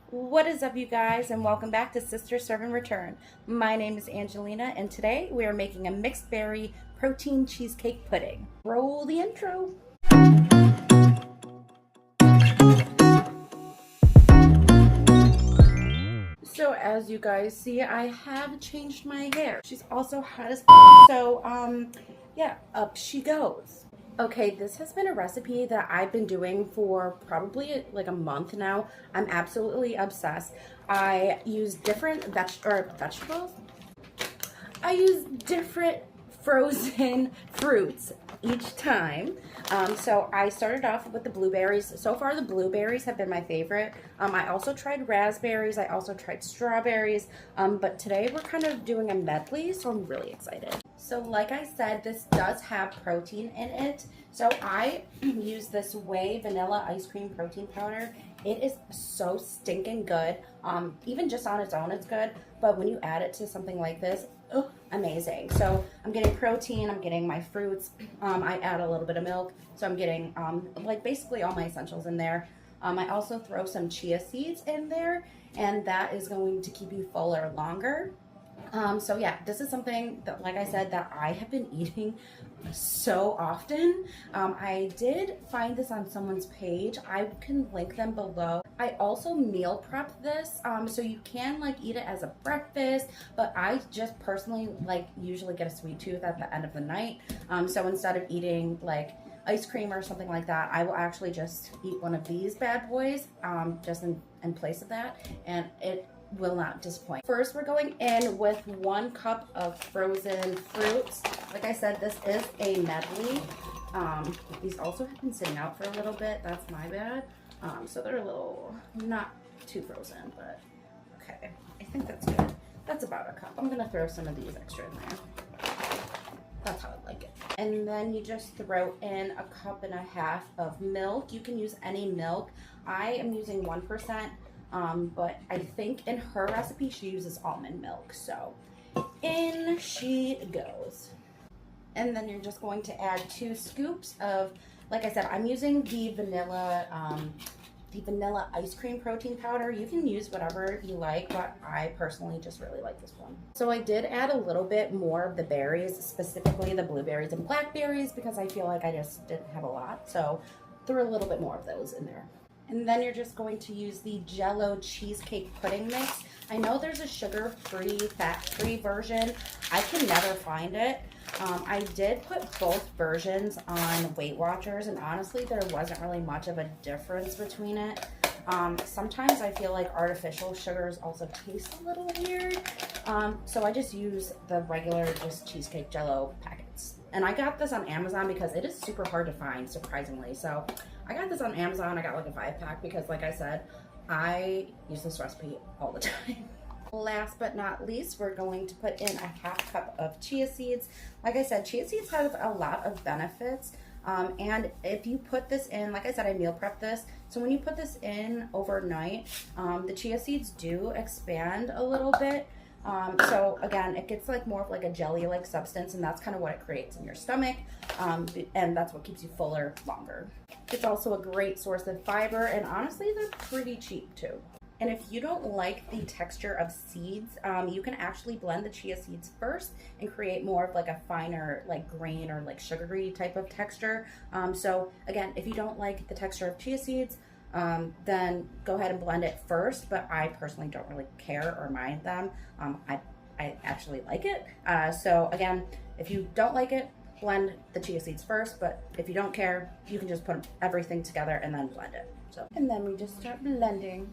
What is up, you guys, and welcome back to Sister Serve and Return. My name is Angelina, and today we are making a mixed berry protein cheesecake pudding. Roll the intro. So as you guys see, I have changed my hair. She's also hot as yeah, up she goes. Okay, this has been a recipe that I've been doing for probably like a month now. I'm absolutely obsessed. I use different vegetables. I use different frozen fruits each time. So I started off with the blueberries. So far the blueberries have been my favorite. I also tried raspberries. I also tried strawberries. But today we're kind of doing a medley, so I'm really excited. So like I said, this does have protein in it. So I use this Whey vanilla ice cream protein powder. It is so stinking good. Even just on its own, it's good. But when you add it to something like this, oh, amazing. So I'm getting protein, I'm getting my fruits. I add a little bit of milk. So I'm getting like basically all my essentials in there. I also throw some chia seeds in there, and that is going to keep you fuller longer. So yeah, this is something that, like I said, that I have been eating so often. I did find this on someone's page. I can link them below. I also meal prep this, so you can like eat it as a breakfast, but I just personally like usually get a sweet tooth at the end of the night. So instead of eating like ice cream or something like that, I will actually just eat one of these bad boys, just in place of that, and it will not disappoint. First, we're going in with 1 cup of frozen fruits. Like I said, this is a medley. These also have been sitting out for a little bit. That's my bad. So they're a little not too frozen, but okay. I think that's good. That's about a cup. I'm gonna throw some of these extra in there. That's how I like it. And then you just throw in 1.5 cups of milk. You can use any milk. I am using 1%. But I think in her recipe she uses almond milk, so in she goes. And then you're just going to add 2 scoops of, like I said, I'm using the vanilla ice cream protein powder. You can use whatever you like, but I personally just really like this one. So I did add a little bit more of the berries, specifically the blueberries and blackberries, because I feel like I just didn't have a lot, so threw a little bit more of those in there. And then you're just going to use the Jell-O cheesecake pudding mix. I know there's a sugar-free, fat-free version. I can never find it. I did put both versions on Weight Watchers, and honestly, there wasn't really much of a difference between it. Sometimes I feel like artificial sugars also taste a little weird. So I just use the regular just cheesecake Jell-O packets. And I got this on Amazon because it is super hard to find, surprisingly. So I got this on Amazon. I got like a 5-pack because, like I said, I use this recipe all the time. Last but not least, we're going to put in 1/2 cup of chia seeds. Like I said, chia seeds have a lot of benefits. And if you put this in, like I said, I meal prep this. So when you put this in overnight, the chia seeds do expand a little bit. So again, it gets like more of like a jelly-like substance, and that's kind of what it creates in your stomach, and that's what keeps you fuller longer. It's also a great source of fiber, and honestly, they're pretty cheap too. And if you don't like the texture of seeds, you can actually blend the chia seeds first and create more of like a finer like grain or like sugary type of texture. So again, if you don't like the texture of chia seeds, then go ahead and blend it first, but I personally don't really care or mind them. I actually like it. So again, if you don't like it, blend the chia seeds first, but if you don't care, you can just put everything together and then blend it. So, and then we just start blending.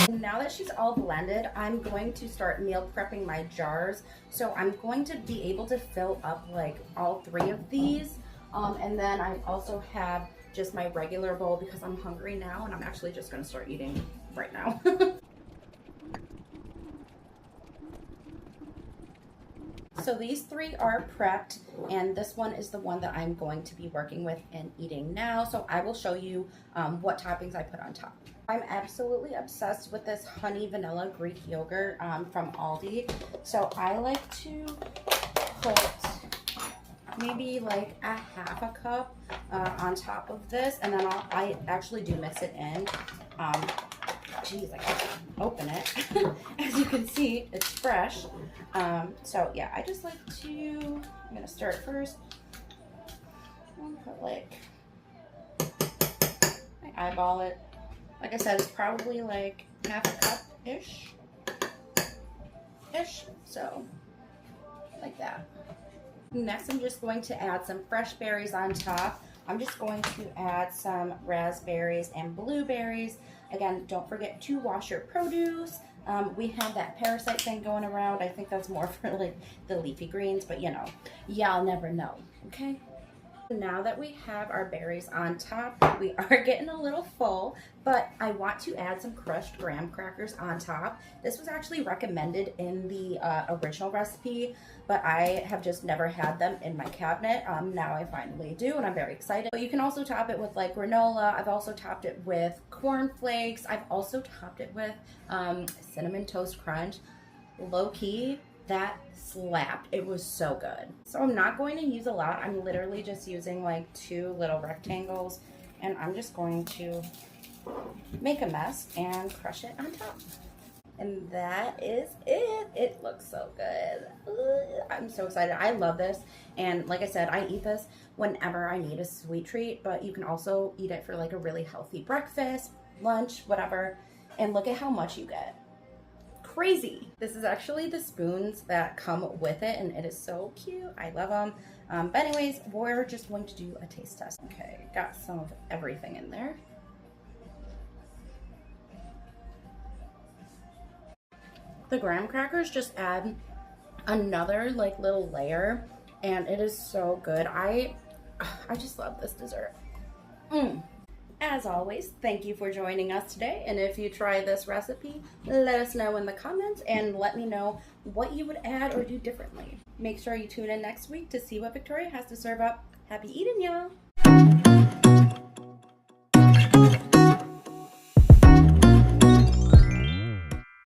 Now that she's all blended, I'm going to start meal prepping my jars. So I'm going to be able to fill up like all 3 of these. And then I also have just my regular bowl because I'm hungry now, and I'm actually just going to start eating right now. So these 3 are prepped, and this one is the one that I'm going to be working with and eating now. So I will show you what toppings I put on top. I'm absolutely obsessed with this honey vanilla Greek yogurt from Aldi. So I like to put maybe like 1/2 cup on top of this, and then I actually do mix it in. geez, I can't open it. As you can see, it's fresh. So yeah, I just like to, I'm gonna stir it first. I'll put like, I eyeball it. Like I said, it's probably like half a cup-ish. So like that. Next, I'm just going to add some fresh berries on top. I'm just going to add some raspberries and blueberries. Again, don't forget to wash your produce. We have that parasite thing going around. I think that's more for like the leafy greens, but you know, y'all never know, okay? Now that we have our berries on top, we are getting a little full, but I want to add some crushed graham crackers on top. This was actually recommended in the original recipe, but I have just never had them in my cabinet. Now I finally do, and I'm very excited. But you can also top it with like granola. I've also topped it with corn flakes. I've also topped it with Cinnamon Toast Crunch. Low key, that slapped. It was so good. So I'm not going to use a lot. I'm literally just using like 2 little rectangles, and I'm just going to make a mess and crush it on top. And that is it. It looks so good. I'm so excited. I love this. And like I said, I eat this whenever I need a sweet treat, but you can also eat it for like a really healthy breakfast, lunch, whatever. And look at how much you get. Crazy. This is actually the spoons that come with it, and it is so cute. I love them. But anyways, we're just going to do a taste test. Okay, got some of everything in there. The graham crackers just add another like little layer, and it is so good. I just love this dessert. As always, thank you for joining us today, and if you try this recipe, let us know in the comments and let me know what you would add or do differently. Make sure you tune in next week to see what Victoria has to serve up. Happy eating, y'all!